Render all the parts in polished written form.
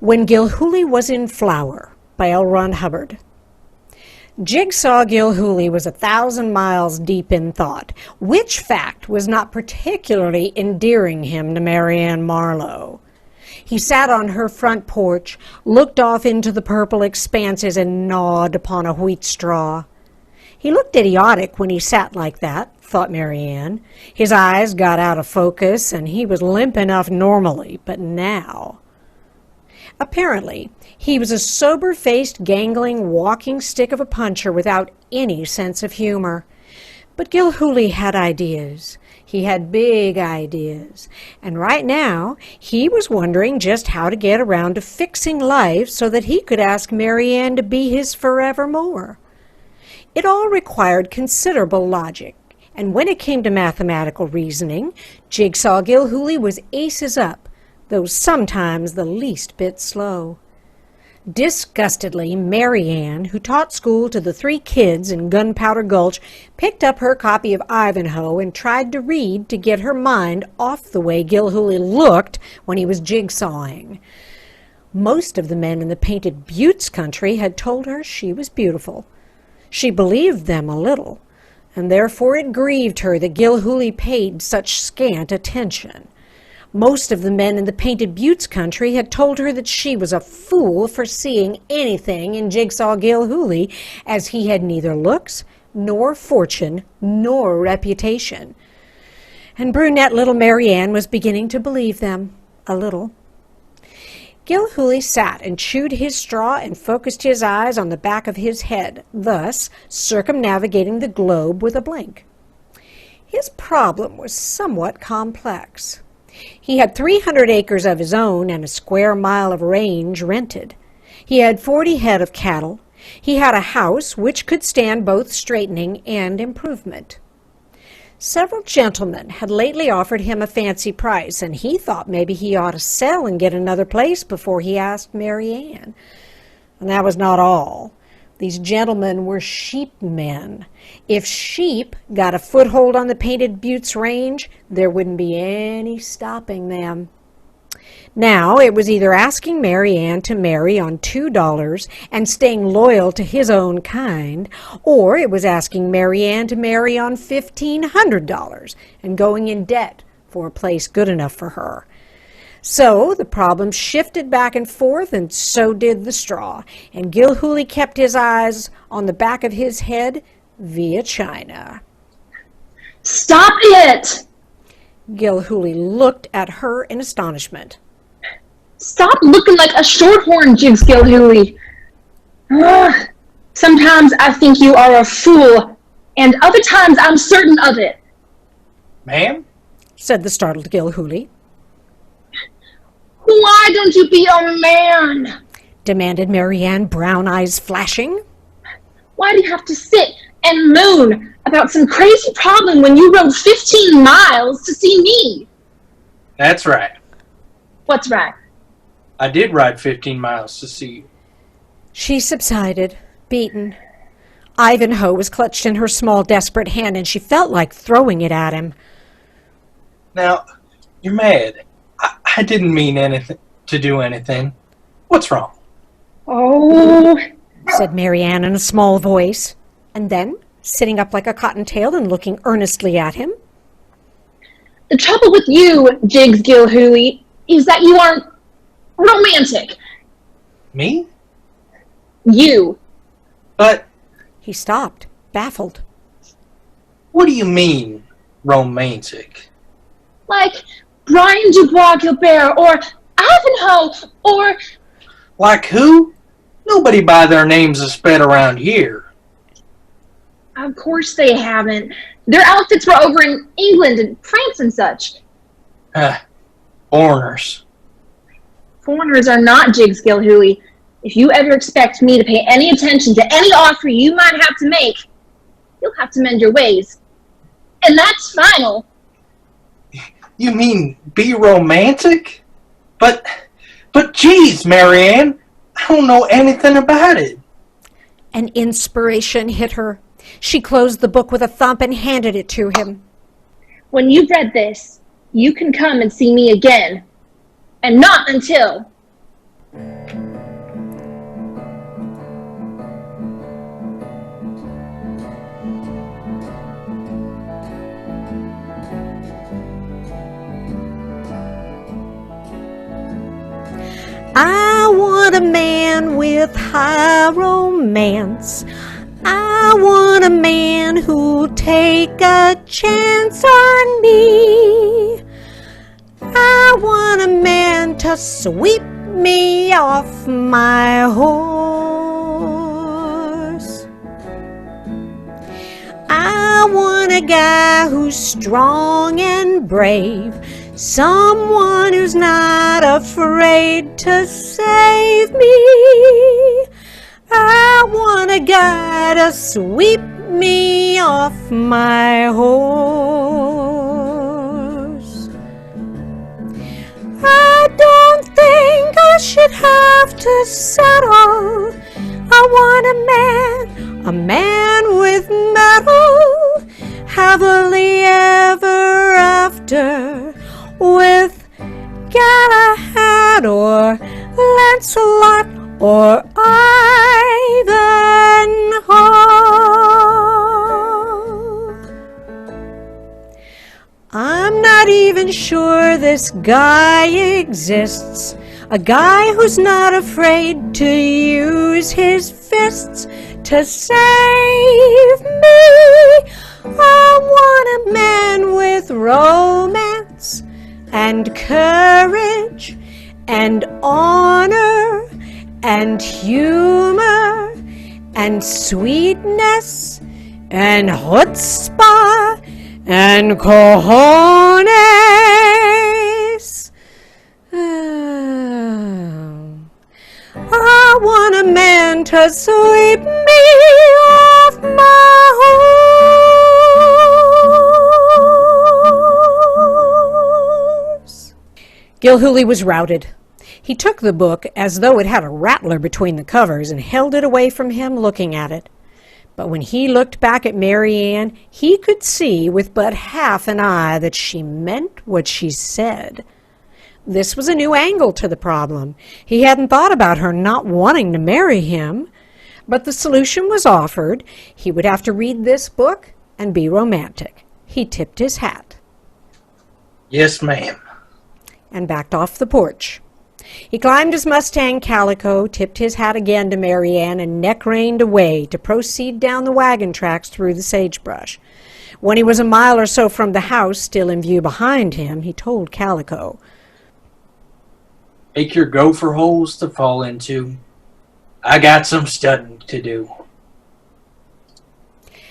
When Gilhooly Was in Flower by L. Ron Hubbard. Jigsaw Gilhooly was 1,000 miles deep in thought, which fact was not particularly endearing him to Marianne Marlowe. He sat on her front porch, looked off into the purple expanses, and gnawed upon a wheat straw. He looked idiotic when he sat like that, thought Marianne. His eyes got out of focus, and he was limp enough normally, but now... Apparently, he was a sober-faced, gangling, walking stick of a puncher without any sense of humor. But Gilhooly had ideas. He had big ideas. And right now, he was wondering just how to get around to fixing life so that he could ask Marianne to be his forevermore. It all required considerable logic, and when it came to mathematical reasoning, Jigsaw Gilhooly was aces up, though sometimes the least bit slow. Disgustedly, Marianne, who taught school to the 3 kids in Gunpowder Gulch, picked up her copy of Ivanhoe and tried to read to get her mind off the way Gilhooly looked when he was jigsawing. Most of the men in the Painted Buttes country had told her she was beautiful. She believed them a little, and therefore it grieved her that Gilhooly paid such scant attention. Most of the men in the Painted Buttes country had told her that she was a fool for seeing anything in Jigsaw Gilhooly, as he had neither looks, nor fortune, nor reputation. And brunette little Marianne was beginning to believe them, a little. Gilhooly sat and chewed his straw and focused his eyes on the back of his head, thus circumnavigating the globe with a blink. His problem was somewhat complex. He had 300 acres of his own and a square mile of range rented. He had 40 head of cattle. He had a house which could stand both straightening and improvement. Several gentlemen had lately offered him a fancy price, and he thought maybe he ought to sell and get another place before he asked Marianne. And that was not all. These gentlemen were sheep men. If sheep got a foothold on the Painted Buttes range, there wouldn't be any stopping them. Now it was either asking Marianne to marry on $2 and staying loyal to his own kind, or it was asking Marianne to marry on $1,500 and going in debt for a place good enough for her. So the problem shifted back and forth, and so did the straw, and Gilhooly kept his eyes on the back of his head via China. Stop it! Gilhooly looked at her in astonishment. Stop looking like a shorthorn, Jigs Gilhooly. Sometimes I think you are a fool, and other times I'm certain of it. Ma'am? Said the startled Gilhooly. Why don't you be a man? Demanded Marianne, brown eyes flashing. Why do you have to sit and moan about some crazy problem when you rode 15 miles to see me? That's right. What's right? I did ride 15 miles to see you. She subsided, beaten. Ivanhoe was clutched in her small, desperate hand, and she felt like throwing it at him. Now, you're mad. I didn't mean anything to do anything. What's wrong? Oh, said Marianne in a small voice, and then, sitting up like a cottontail and looking earnestly at him. The trouble with you, Jigs Gilhooly, is that you aren't romantic. Me? You. But... He stopped, baffled. What do you mean, romantic? Like Brian Dubois Gilbert, or Ivanhoe, or... Like who? Nobody by their names has sped around here. Of course they haven't. Their outfits were over in England and France and such. Foreigners. Foreigners are not, Jigs Gilhooly. If you ever expect me to pay any attention to any offer you might have to make, you'll have to mend your ways. And that's final. You mean be romantic? But geez, Marianne, I don't know anything about it. An inspiration hit her. She closed the book with a thump and handed it to him. When you've read this, you can come and see me again. And not until... I want a man with high romance. I want a man who'll take a chance on me. I want a man to sweep me off my horse. I want a guy who's strong and brave, someone who's not afraid to save me. I want a guy to sweep me off my horse. I don't think I should have to settle. I want a man with metal, happily ever after, with Galahad or Lancelot or Ivanhoe. I'm not even sure this guy exists, a guy who's not afraid to use his fists to save me. I want a man with romance and courage and honor and humor and sweetness and chutzpah and cojones. I want a man to sweep me off my horse. Gilhooly was routed. He took the book as though it had a rattler between the covers and held it away from him, looking at it. But when he looked back at Marianne, he could see with but half an eye that she meant what she said. This was a new angle to the problem. He hadn't thought about her not wanting to marry him. But the solution was offered. He would have to read this book and be romantic. He tipped his hat. Yes, ma'am. And backed off the porch. He climbed his Mustang Calico, tipped his hat again to Marianne, and neck-reined away to proceed down the wagon tracks through the sagebrush. When he was a mile or so from the house, still in view behind him, he told Calico, Make your gopher holes to fall into. I got some studying to do.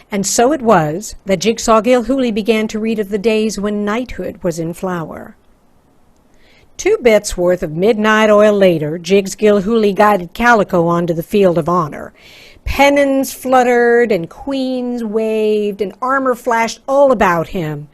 And so it was that Jigsaw Gilhooly began to read of the days when knighthood was in flower. 2 bits worth of midnight oil later, Jiggs Gilhooly guided Calico onto the field of honor. Pennons fluttered and queens waved and armor flashed all about him.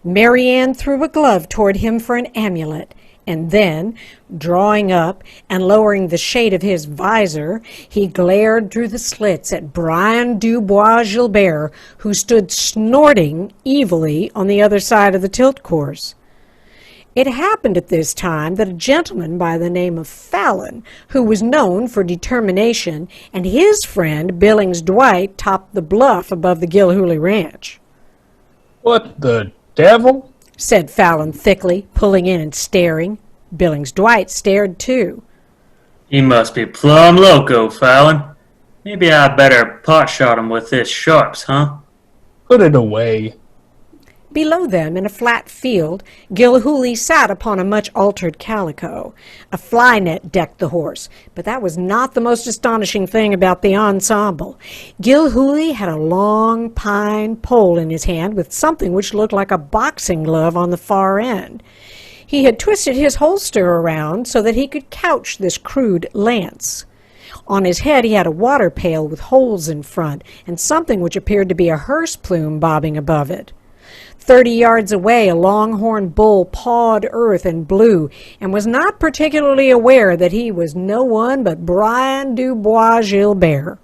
Marianne threw a glove toward him for an amulet, and then, drawing up and lowering the shade of his visor, he glared through the slits at Brian Dubois Gilbert, who stood snorting evilly on the other side of the tilt course. It happened at this time that a gentleman by the name of Fallon, who was known for determination, and his friend Billings Dwight topped the bluff above the Gilhooly Ranch. What the devil? Said Fallon thickly, pulling in and staring. Billings Dwight stared too. He must be plumb loco, Fallon. Maybe I better pot-shot him with this sharps, huh? Put it away. Below them, in a flat field, Gilhooly sat upon a much-altered calico. A fly net decked the horse, but that was not the most astonishing thing about the ensemble. Gilhooly had a long pine pole in his hand with something which looked like a boxing glove on the far end. He had twisted his holster around so that he could couch this crude lance. On his head he had a water pail with holes in front, and something which appeared to be a hearse plume bobbing above it. 30 yards away, a longhorn bull pawed earth and blew, and was not particularly aware that he was no one but Brian Dubois Gilbert.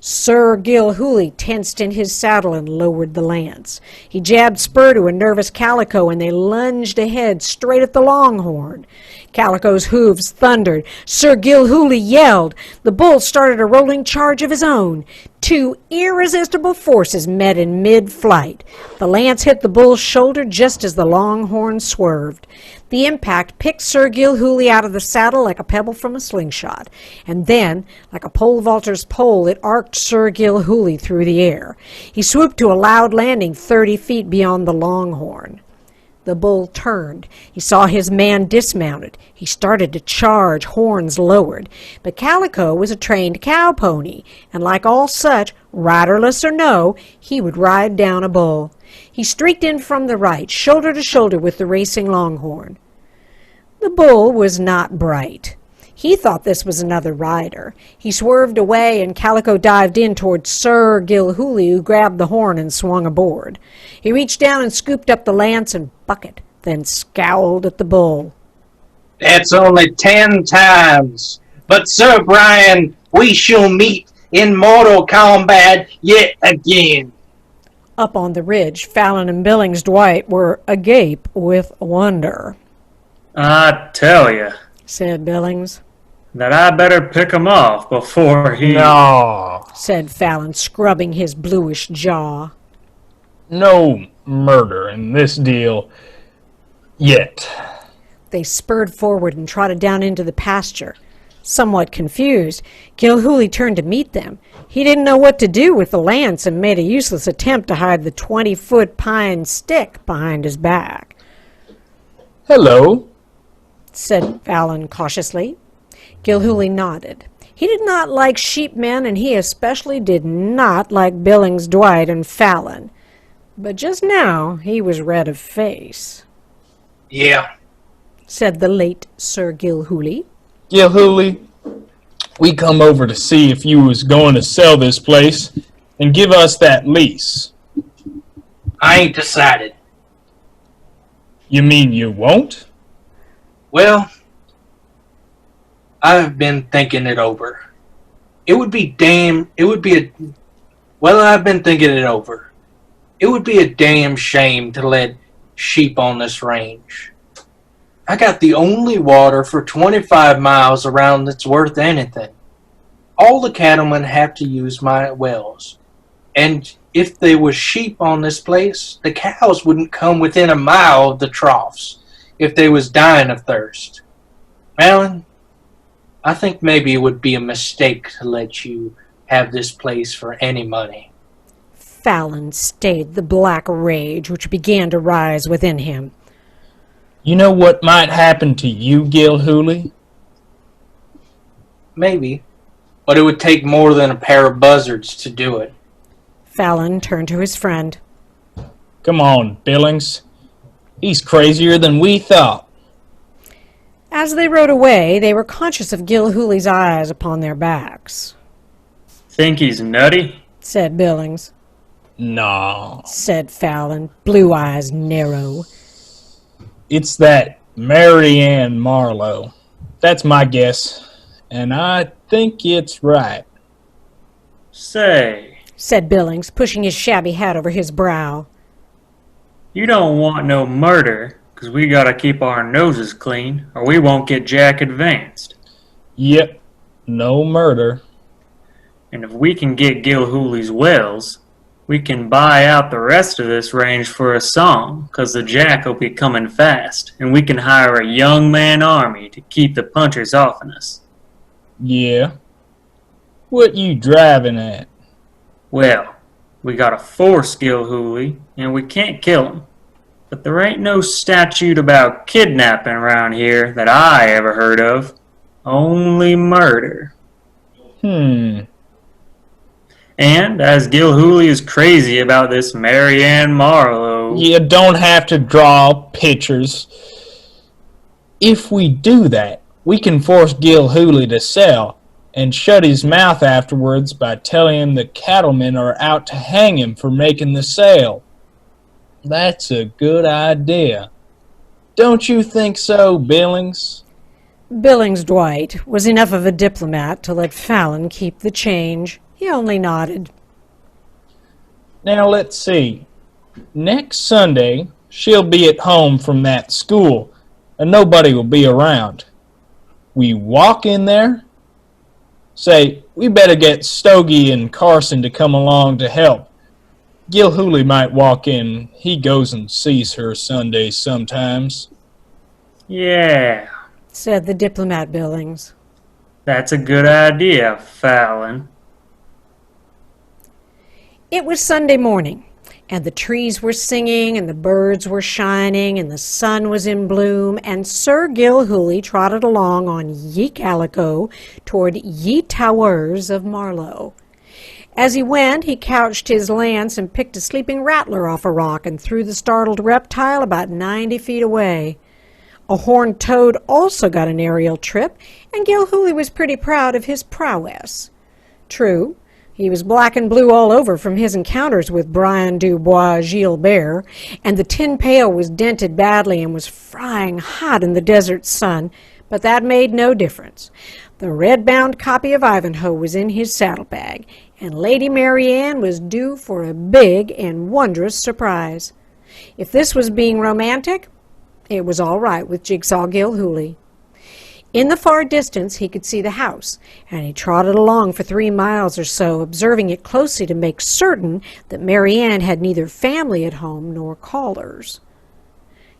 Sir Gilhooly tensed in his saddle and lowered the lance. He jabbed spur to a nervous Calico, and they lunged ahead straight at the Longhorn. Calico's hooves thundered. Sir Gilhooly yelled. The bull started a rolling charge of his own. Two irresistible forces met in mid-flight. The lance hit the bull's shoulder just as the Longhorn swerved. The impact picked Sir Gilhooly out of the saddle like a pebble from a slingshot, and then, like a pole vaulter's pole, it arced Sir Gilhooly through the air. He swooped to a loud landing 30 feet beyond the Longhorn. The bull turned. He saw his man dismounted. He started to charge, horns lowered. But Calico was a trained cow pony, and like all such, riderless or no, he would ride down a bull. He streaked in from the right, shoulder to shoulder with the racing Longhorn. The bull was not bright. He thought this was another rider. He swerved away, and Calico dived in toward Sir Gilhooly, who grabbed the horn and swung aboard. He reached down and scooped up the lance and bucket, then scowled at the bull. That's only 10 times. But, Sir Brian, we shall meet in mortal combat yet again. Up on the ridge, Fallon and Billings Dwight were agape with wonder. I tell you Said Billings. that I better pick him off before he... No. Said Fallon, scrubbing his bluish jaw. No murder in this deal yet. They spurred forward and trotted down into the pasture. Somewhat confused, Gilhooly turned to meet them. He didn't know what to do with the lance and made a useless attempt to hide the 20-foot pine stick behind his back. Hello. Said Fallon cautiously. Gilhooly nodded. He did not like sheepmen, and he especially did not like Billings Dwight and Fallon. But just now he was red of face. Yeah. Said the late Sir Gilhooly. Gilhooly, we come over to see if you was going to sell this place and give us that lease. I ain't decided. You mean you won't? Well, I've been thinking it over. I've been thinking it over. It would be a damn shame to let sheep on this range. I got the only water for 25 miles around that's worth anything. All the cattlemen have to use my wells. And if there was sheep on this place, the cows wouldn't come within a mile of the troughs if they was dying of thirst. Alan, I think maybe it would be a mistake to let you have this place for any money. Fallon stayed the black rage which began to rise within him. You know what might happen to you, Gilhooly? Maybe, but it would take more than a pair of buzzards to do it. Fallon turned to his friend. Come on, Billings. He's crazier than we thought. As they rode away, they were conscious of Gilhooly's eyes upon their backs. Think he's nutty? Said Billings. No. Said Fallon, blue eyes narrow. It's that Marianne Marlowe. That's my guess, and I think it's right. Say, Said Billings, pushing his shabby hat over his brow. you don't want no murder, 'cause we gotta keep our noses clean, or we won't get Jack advanced. Yep, no murder. And if we can get Gilhooly's wells, we can buy out the rest of this range for a song, 'cause the Jack will be coming fast, and we can hire a young man army to keep the punchers off'n us. Yeah. What you driving at? Well, we gotta force Gilhooly, and we can't kill him. But there ain't no statute about kidnapping around here that I ever heard of. Only murder. And as Gilhooly is crazy about this Marianne Marlowe... You don't have to draw pictures. If we do that, we can force Gilhooly to sell and shut his mouth afterwards by telling him the cattlemen are out to hang him for making the sale. That's a good idea. Don't you think so, Billings? Billings Dwight was enough of a diplomat to let Fallon keep the change. He only nodded. Now let's see. Next Sunday, she'll be at home from that school, and nobody will be around. We walk in there, say, we better get Stogie and Carson to come along to help. Gilhooly might walk in. He goes and sees her Sundays sometimes. Yeah, Said the diplomat Billings. that's a good idea, Fallon. It was Sunday morning, and the trees were singing, and the birds were shining, and the sun was in bloom, and Sir Gilhooly trotted along on Ye Calico toward Ye Towers of Marlow. As he went, he couched his lance and picked a sleeping rattler off a rock and threw the startled reptile about 90 feet away. A horned toad also got an aerial trip, and Gilhooly was pretty proud of his prowess. True, he was black and blue all over from his encounters with Brian Dubois Gilbert, and the tin pail was dented badly and was frying hot in the desert sun, but that made no difference. The red-bound copy of Ivanhoe was in his saddlebag, and Lady Marianne was due for a big and wondrous surprise. If this was being romantic, it was all right with Jigsaw Gilhooly. In the far distance he could see the house, and he trotted along for 3 miles or so, observing it closely to make certain that Marianne had neither family at home nor callers.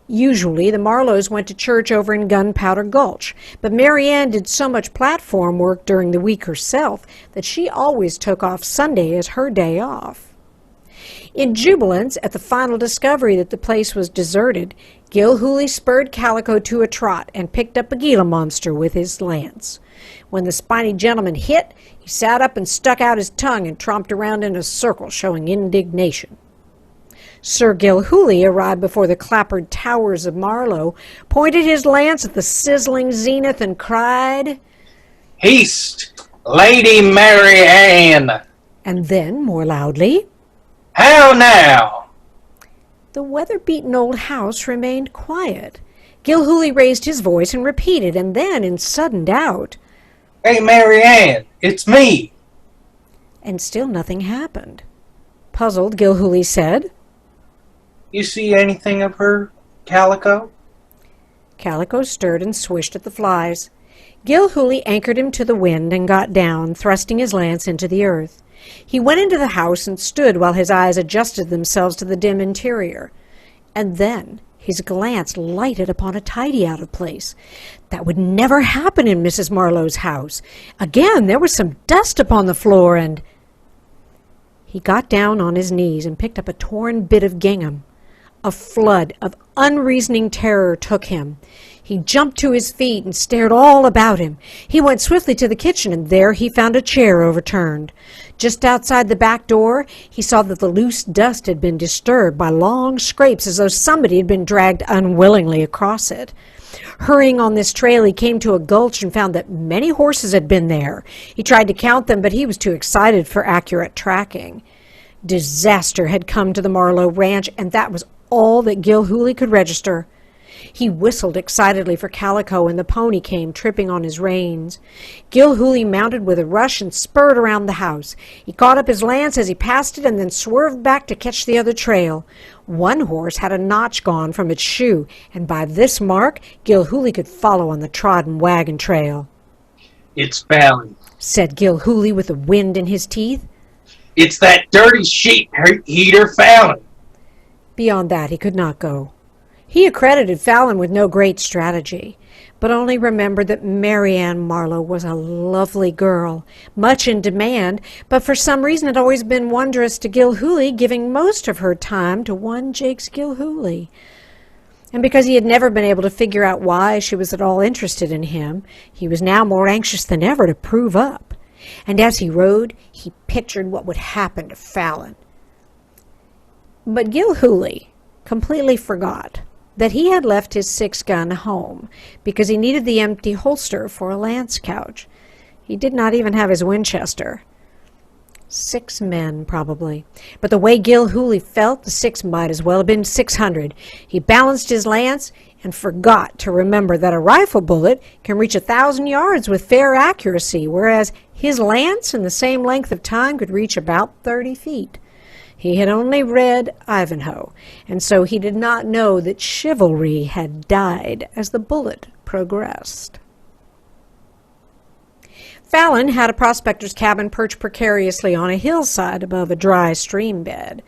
Usually the Marlows went to church over in Gunpowder Gulch, but Marianne did so much platform work during the week herself that she always took off Sunday as her day off. In jubilance at the final discovery that the place was deserted, Gilhooly spurred Calico to a trot and picked up a Gila monster with his lance. When the spiny gentleman hit, he sat up and stuck out his tongue and tromped around in a circle, showing indignation. Sir Gilhooly arrived before the clappered towers of Marlow, pointed his lance at the sizzling zenith, and cried, Haste, Lady Marianne! And then, more loudly, How now? the weather-beaten old house remained quiet. Gilhooly raised his voice and repeated, and then, in sudden doubt, Hey, Marianne, it's me. and still nothing happened. Puzzled, Gilhooly said, You see anything of her, Calico? Calico stirred and swished at the flies. Gilhooly anchored him to the wind and got down, thrusting his lance into the earth. He went into the house and stood while his eyes adjusted themselves to the dim interior. And then his glance lighted upon a tidy out of place. That would never happen in Mrs. Marlowe's house. Again, there was some dust upon the floor, and he got down on his knees and picked up a torn bit of gingham. A flood of unreasoning terror took him. He jumped to his feet and stared all about him. He went swiftly to the kitchen, and there he found a chair overturned. Just outside the back door, he saw that the loose dust had been disturbed by long scrapes, as though somebody had been dragged unwillingly across it. Hurrying on this trail, he came to a gulch and found that many horses had been there. He tried to count them, but he was too excited for accurate tracking. Disaster had come to the Marlowe ranch, and that was all that Gilhooly could register. He whistled excitedly for Calico, and the pony came tripping on his reins. Gilhooly mounted with a rush and spurred around the house. He caught up his lance as he passed it and then swerved back to catch the other trail. One horse had a notch gone from its shoe, and by this mark Gilhooly could follow on the trodden wagon trail. It's Fallon, Said Gilhooly with the wind in his teeth. It's that dirty sheep eater Fallon. Beyond that he could not go. He accredited Fallon with no great strategy, but only remembered that Marianne Marlowe was a lovely girl, much in demand, but for some reason had always been wondrous to Gilhooly, giving most of her time to one Jakes Gilhooly. And because he had never been able to figure out why she was at all interested in him, he was now more anxious than ever to prove up. And as he rode, he pictured what would happen to Fallon. But Gilhooly completely forgot that he had left his 6-gun home because he needed the empty holster for a lance couch. He did not even have his Winchester. 6 men, probably. But the way Gilhooly felt, the 6 might as well have been 600. He balanced his lance, and forgot to remember that a rifle bullet can reach 1,000 yards with fair accuracy, whereas his lance in the same length of time could reach about 30 feet. He had only read Ivanhoe, and so he did not know that chivalry had died as the bullet progressed. Fallon had a prospector's cabin perched precariously on a hillside above a dry stream bed.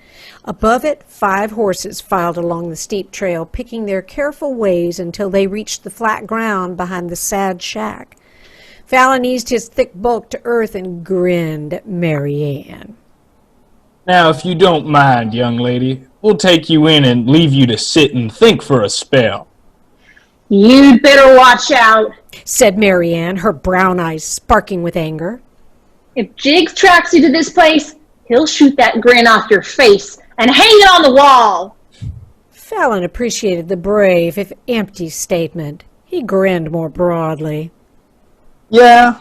Above it, 5 horses filed along the steep trail, picking their careful ways until they reached the flat ground behind the sad shack. Fallon eased his thick bulk to earth and grinned at Mary Ann. Now, if you don't mind, young lady, we'll take you in and leave you to sit and think for a spell. You'd better watch out, said Mary Ann, her brown eyes sparking with anger. If Jiggs tracks you to this place, he'll shoot that grin off your face and hang it on the wall. Fallon appreciated the brave, if empty, statement. He grinned more broadly. Yeah,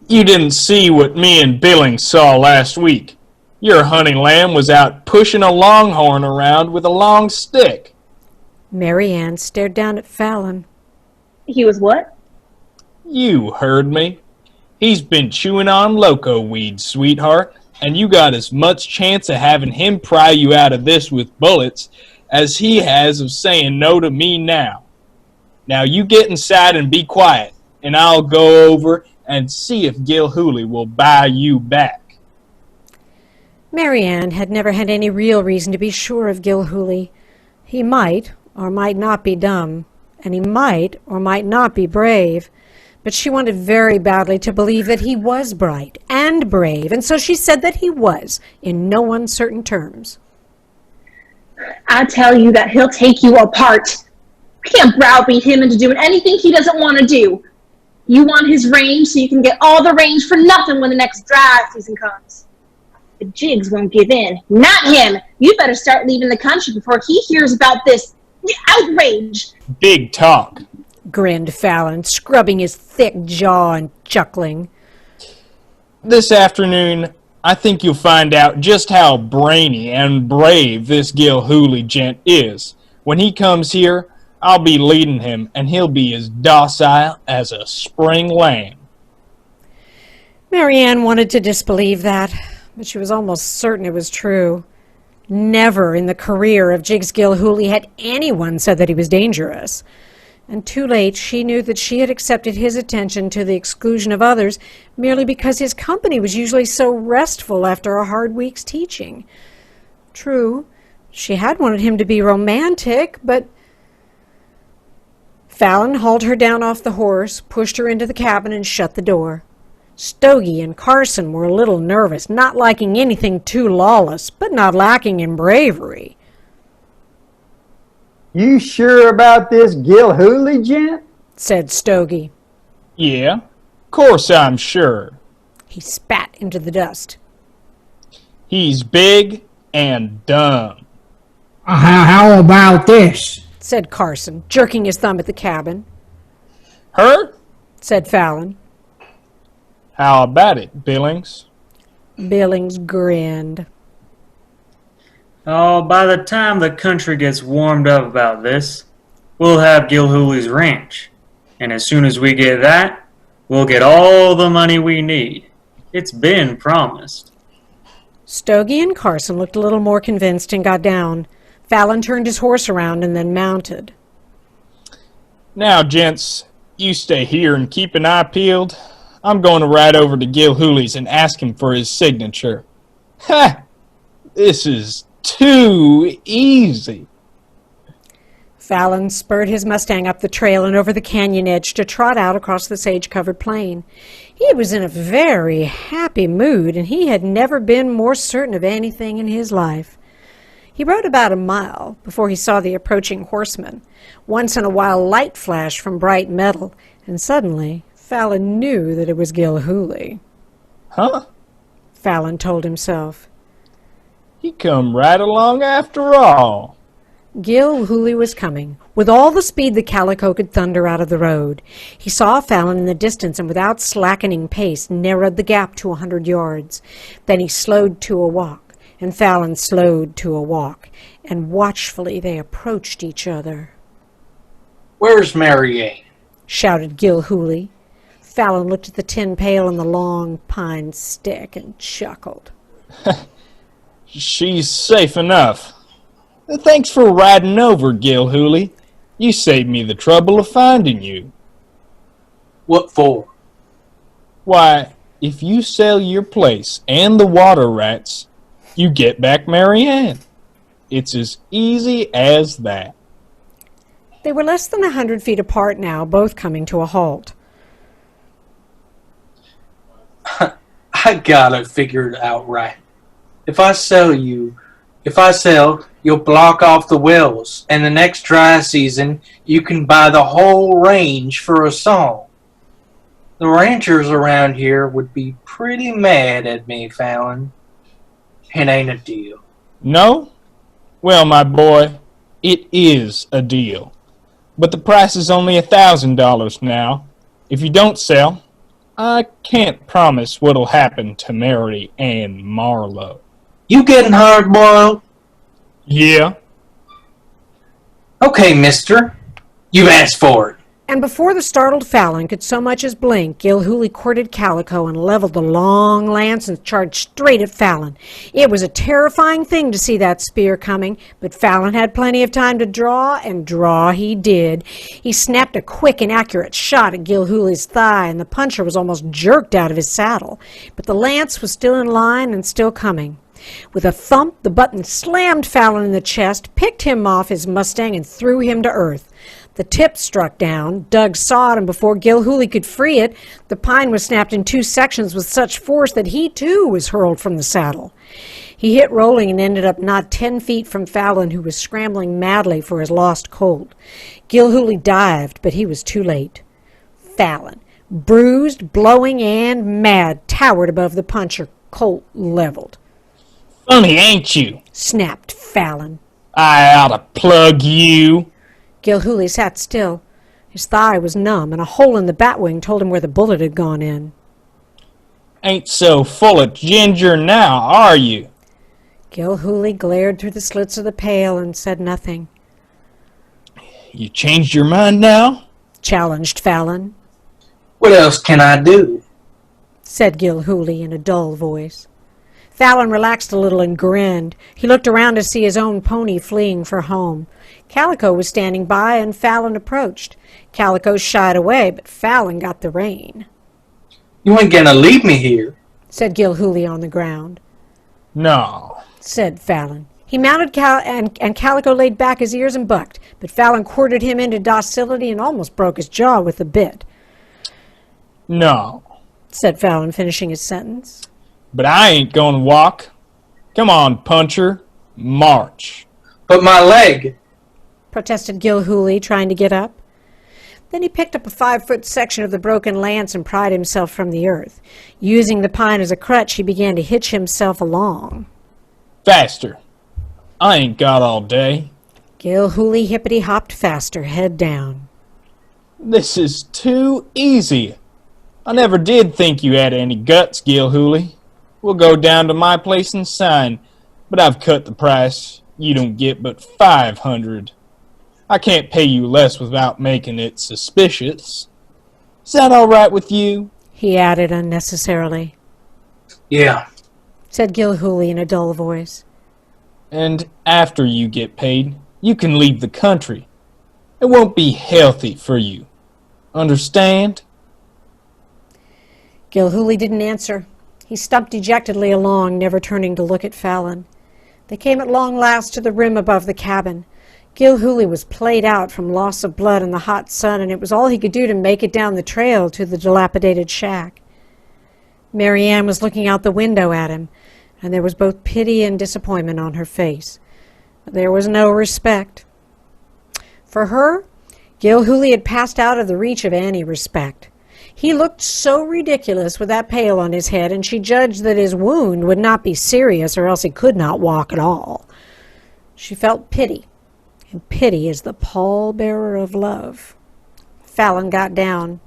you didn't see what me and Billings saw last week. Your hunting lamb was out pushing a longhorn around with a long stick. Mary Ann stared down at Fallon. He was what? You heard me. He's been chewing on loco weed, sweetheart, and you got as much chance of having him pry you out of this with bullets as he has of saying no to me now. Now you get inside and be quiet, and I'll go over and see if Gilhooly will buy you back. Mary Ann had never had any real reason to be sure of Gilhooly. He might or might not be dumb, and he might or might not be brave, but she wanted very badly to believe that he was bright and brave, and so she said that he was, in no uncertain terms. I tell you that he'll take you apart. I can't browbeat him into doing anything he doesn't want to do. You want his range so you can get all the range for nothing when the next dry season comes. The Jiggs won't give in. Not him. You better start leaving the country before he hears about this outrage. Big talk, grinned Fallon, scrubbing his thick jaw and chuckling. This afternoon, I think you'll find out just how brainy and brave this Gilhooly gent is. When he comes here, I'll be leading him, and he'll be as docile as a spring lamb. Mary Ann wanted to disbelieve that, but she was almost certain it was true. Never in the career of Jiggs Gilhooly had anyone said that he was dangerous. And too late she knew that she had accepted his attention to the exclusion of others merely because his company was usually so restful after a hard week's teaching. True, she had wanted him to be romantic, but... Fallon hauled her down off the horse, pushed her into the cabin, and shut the door. Stogie and Carson were a little nervous, not liking anything too lawless, but not lacking in bravery. You sure about this Gilhooly gent? Said Stogie. Yeah, course I'm sure. He spat into the dust. He's big and dumb. How about this? Said Carson, jerking his thumb at the cabin. Her? Said Fallon. How about it, Billings? Billings grinned. Oh, by the time the country gets warmed up about this, we'll have Gilhooly's ranch. And as soon as we get that, we'll get all the money we need. It's been promised. Stogie and Carson looked a little more convinced and got down. Fallon turned his horse around and then mounted. Now, gents, you stay here and keep an eye peeled. I'm going to ride over to Gilhooly's and ask him for his signature. Ha! This is too easy. Fallon spurred his Mustang up the trail and over the canyon edge to trot out across the sage-covered plain. He was in a very happy mood, and he had never been more certain of anything in his life. He rode about a mile before he saw the approaching horseman. Once in a while light flashed from bright metal, and suddenly Fallon knew that it was Gilhooly. Huh? Fallon told himself. He come right along after all. Gilhooly was coming, with all the speed the calico could thunder out of the road. He saw Fallon in the distance and without slackening pace narrowed the gap to 100 yards. Then he slowed to a walk, and Fallon slowed to a walk, and watchfully they approached each other. Where's Marianne? shouted Gilhooly. Fallon looked at the tin pail and the long pine stick and chuckled. She's safe enough. Thanks for riding over, Gilhooly. You saved me the trouble of finding you. What for? Why, if you sell your place and the water rats, you get back Marianne. It's as easy as that. They were less than 100 feet apart now, both coming to a halt. I got it figured out right. If I sell, you'll block off the wells, and the next dry season you can buy the whole range for a song. The ranchers around here would be pretty mad at me, Fallon. It ain't a deal. No? Well, my boy, it is a deal. But the price is only $1,000 now. If you don't sell, I can't promise what'll happen to Mary Ann Marlowe. You getting hard-boiled? Yeah. Okay, mister. You've asked for it. And before the startled Fallon could so much as blink, Gilhooly courted Calico and leveled the long lance and charged straight at Fallon. It was a terrifying thing to see that spear coming, but Fallon had plenty of time to draw, and draw he did. He snapped a quick and accurate shot at Gilhooly's thigh, and the puncher was almost jerked out of his saddle. But the lance was still in line and still coming. With a thump, the button slammed Fallon in the chest, picked him off his Mustang, and threw him to earth. The tip struck down. Doug saw it, and before Gilhooly could free it, the pine was snapped in two sections with such force that he, too, was hurled from the saddle. He hit rolling and ended up not 10 feet from Fallon, who was scrambling madly for his lost colt. Gilhooly dived, but he was too late. Fallon, bruised, blowing, and mad, towered above the puncher, colt leveled. Funny, ain't you? Snapped Fallon. I oughta plug you. Gilhooly sat still. His thigh was numb, and a hole in the batwing told him where the bullet had gone in. Ain't so full of ginger now, are you? Gilhooly glared through the slits of the pail and said nothing. You changed your mind now? Challenged Fallon. What else can I do? Said Gilhooly in a dull voice. Fallon relaxed a little and grinned. He looked around to see his own pony fleeing for home. Calico was standing by, and Fallon approached. Calico shied away, but Fallon got the rein. You ain't gonna leave me here, said Gilhooly on the ground. No, said Fallon. He mounted and Calico laid back his ears and bucked, but Fallon quartered him into docility and almost broke his jaw with the bit. No, said Fallon, finishing his sentence. But I ain't gonna walk. Come on, puncher. March. But my leg, protested Gilhooly, trying to get up. Then he picked up a 5-foot section of the broken lance and pried himself from the earth. Using the pine as a crutch, he began to hitch himself along. Faster. I ain't got all day. Gilhooly hippity-hopped faster, head down. This is too easy. I never did think you had any guts, Gilhooly. We'll go down to my place and sign, but I've cut the price. You don't get but $500. I can't pay you less without making it suspicious. Is that all right with you? He added unnecessarily. Yeah, said Gilhooly in a dull voice. And after you get paid, you can leave the country. It won't be healthy for you. Understand? Gilhooly didn't answer. He stumped dejectedly along, never turning to look at Fallon. They came at long last to the rim above the cabin. Gilhooly was played out from loss of blood in the hot sun, and it was all he could do to make it down the trail to the dilapidated shack. Marianne was looking out the window at him, and there was both pity and disappointment on her face. But there was no respect. For her, Gilhooly had passed out of the reach of any respect. He looked so ridiculous with that pail on his head, and she judged that his wound would not be serious, or else he could not walk at all. She felt pity, and pity is the pallbearer of love. Fallon got down.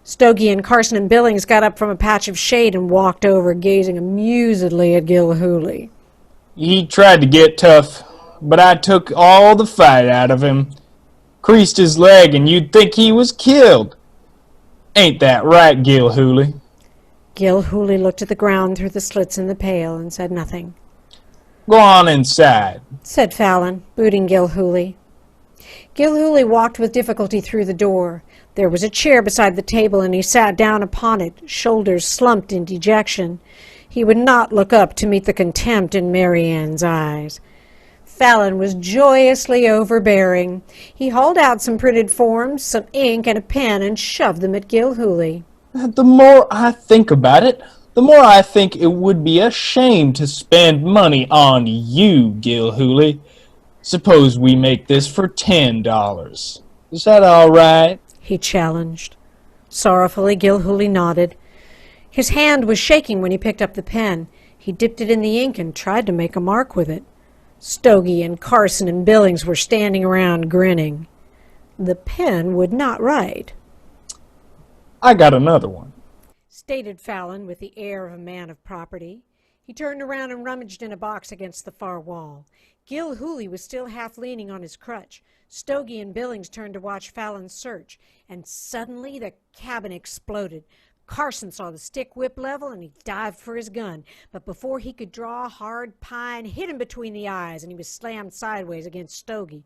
Stogie and Carson and Billings got up from a patch of shade and walked over, gazing amusedly at Gilhooly. He tried to get tough, but I took all the fight out of him. creased his leg and you'd think he was killed. Ain't that right, Gilhooly? Gilhooly looked at the ground through the slits in the pail and said nothing. Go on inside, said Fallon, booting Gilhooly. Gilhooly walked with difficulty through the door. There was a chair beside the table, and he sat down upon it, shoulders slumped in dejection. He would not look up to meet the contempt in Mary Ann's eyes. Fallon was joyously overbearing. He hauled out some printed forms, some ink, and a pen, and shoved them at Gilhooly. The more I think about it, the more I think it would be a shame to spend money on you, Gilhooly. Suppose we make this for $10. Is that all right? He challenged. Sorrowfully, Gilhooly nodded. His hand was shaking when he picked up the pen. He dipped it in the ink and tried to make a mark with it. Stogie and Carson and Billings were standing around grinning. The pen would not write. I got another one, stated Fallon with the air of a man of property. He turned around and rummaged in a box against the far wall. Gilhooly was still half leaning on his crutch. Stogie and Billings turned to watch Fallon's search, and suddenly the cabin exploded. Carson saw the stick whip level, and he dived for his gun. But before he could draw, hard pine hit him between the eyes, and he was slammed sideways against Stogie.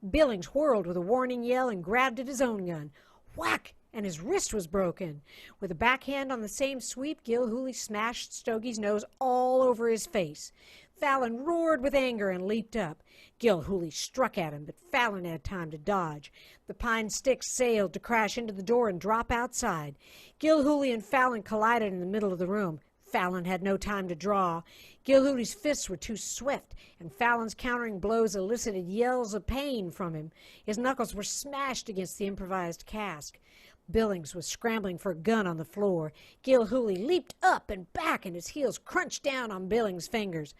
Billings whirled with a warning yell and grabbed at his own gun. Whack! And his wrist was broken. With a backhand on the same sweep, Gilhooly smashed Stogie's nose all over his face. Fallon roared with anger and leaped up. Gilhooly struck at him, but Fallon had time to dodge. The pine sticks sailed to crash into the door and drop outside. Gilhooly and Fallon collided in the middle of the room. Fallon had no time to draw. Gilhooly's fists were too swift, and Fallon's countering blows elicited yells of pain from him. His knuckles were smashed against the improvised cask. Billings was scrambling for a gun on the floor. Gilhooly leaped up and back, and his heels crunched down on Billings' fingers.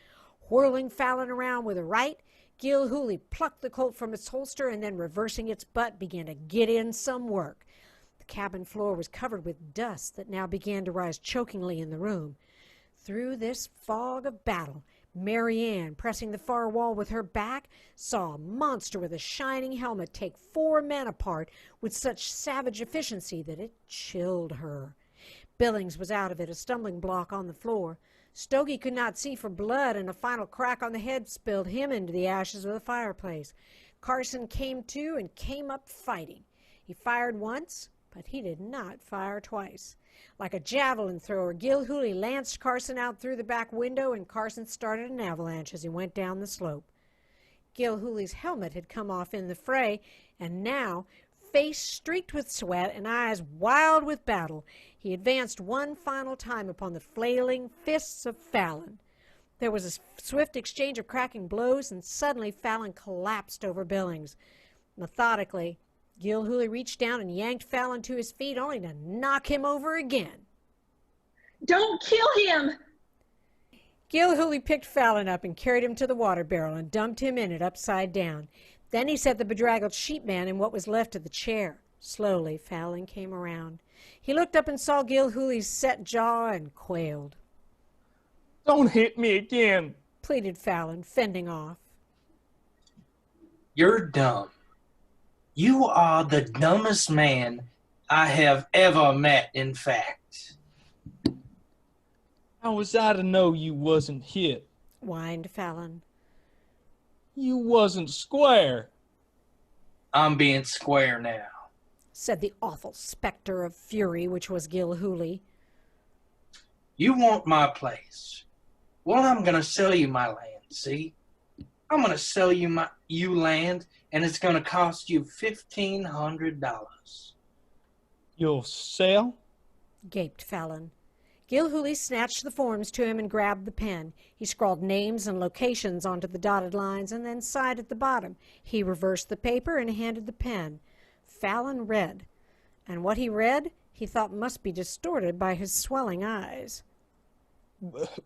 Whirling Fallon around with a right, Gilhooly plucked the Colt from its holster and then, reversing its butt, began to get in some work. The cabin floor was covered with dust that now began to rise chokingly in the room. Through this fog of battle, Mary Ann, pressing the far wall with her back, saw a monster with a shining helmet take 4 men apart with such savage efficiency that it chilled her. Billings was out of it, a stumbling block on the floor. Stogie could not see for blood, and a final crack on the head spilled him into the ashes of the fireplace. Carson came to and came up fighting. He fired once, but he did not fire twice. Like a javelin thrower, Gilhooly lanced Carson out through the back window, and Carson started an avalanche as he went down the slope. Gilhooly's helmet had come off in the fray, and now, face streaked with sweat and eyes wild with battle, he advanced one final time upon the flailing fists of Fallon. There was a swift exchange of cracking blows, and suddenly Fallon collapsed over Billings. Methodically, Gilhooly reached down and yanked Fallon to his feet, only to knock him over again. Don't kill him! Gilhooly picked Fallon up and carried him to the water barrel and dumped him in it upside down. Then he set the bedraggled sheepman in what was left of the chair. Slowly, Fallon came around. He looked up and saw Gilhooly's set jaw and quailed. Don't hit me again, pleaded Fallon, fending off. You're dumb. You are the dumbest man I have ever met, in fact. How was I to know you wasn't hit? Whined Fallon. You wasn't square. I'm being square now, said the awful specter of fury which was Gilhooly. You want my place. Well, I'm going to sell you my land, see? I'm going to sell you land, and it's going to cost you $1,500. You'll sell? Gaped Fallon. Gilhooly snatched the forms to him and grabbed the pen. He scrawled names and locations onto the dotted lines and then sighed at the bottom. He reversed the paper and handed the pen. Fallon read, and what he read he thought must be distorted by his swelling eyes.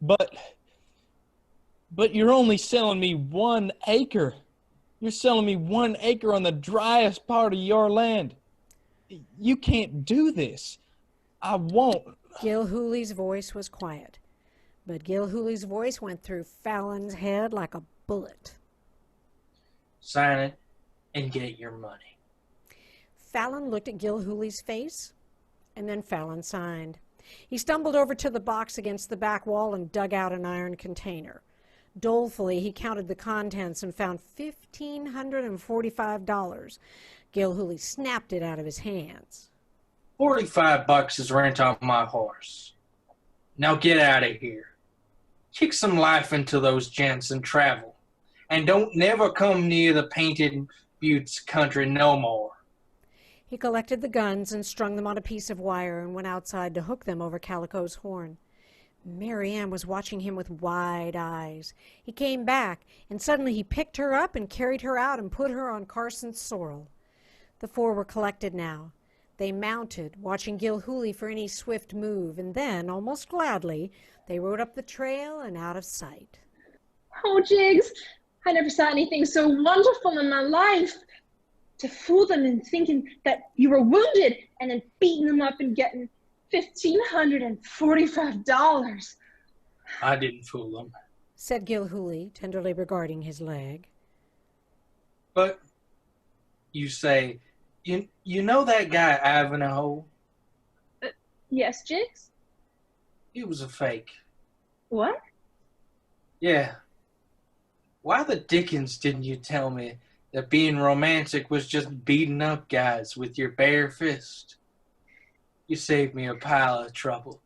But you're only selling me 1 acre. You're selling me 1 acre on the driest part of your land. You can't do this. I won't. Gilhooly's voice was quiet, but Gilhooly's voice went through Fallon's head like a bullet. Sign it and get your money. Fallon looked at Gilhooly's face, and then Fallon signed. He stumbled over to the box against the back wall and dug out an iron container. Dolefully, he counted the contents and found $1,545. Gilhooly snapped it out of his hands. $45 is rent on my horse. Now get out of here. Kick some life into those gents and travel. And don't never come near the Painted Buttes country no more. He collected the guns and strung them on a piece of wire and went outside to hook them over Calico's horn. Mary Ann was watching him with wide eyes. He came back, and suddenly he picked her up and carried her out and put her on Carson's sorrel. The four were collected now. They mounted, watching Gilhooly for any swift move, and then, almost gladly, they rode up the trail and out of sight. Oh, Jiggs, I never saw anything so wonderful in my life. To fool them in thinking that you were wounded and then beating them up and getting $1,545. I didn't fool them. Said Gilhooly, tenderly regarding his leg. But, you say, you know that guy Ivanhoe? Yes, Jiggs? He was a fake. What? Yeah. Why the dickens didn't you tell me that being romantic was just beating up guys with your bare fist? You saved me a pile of trouble.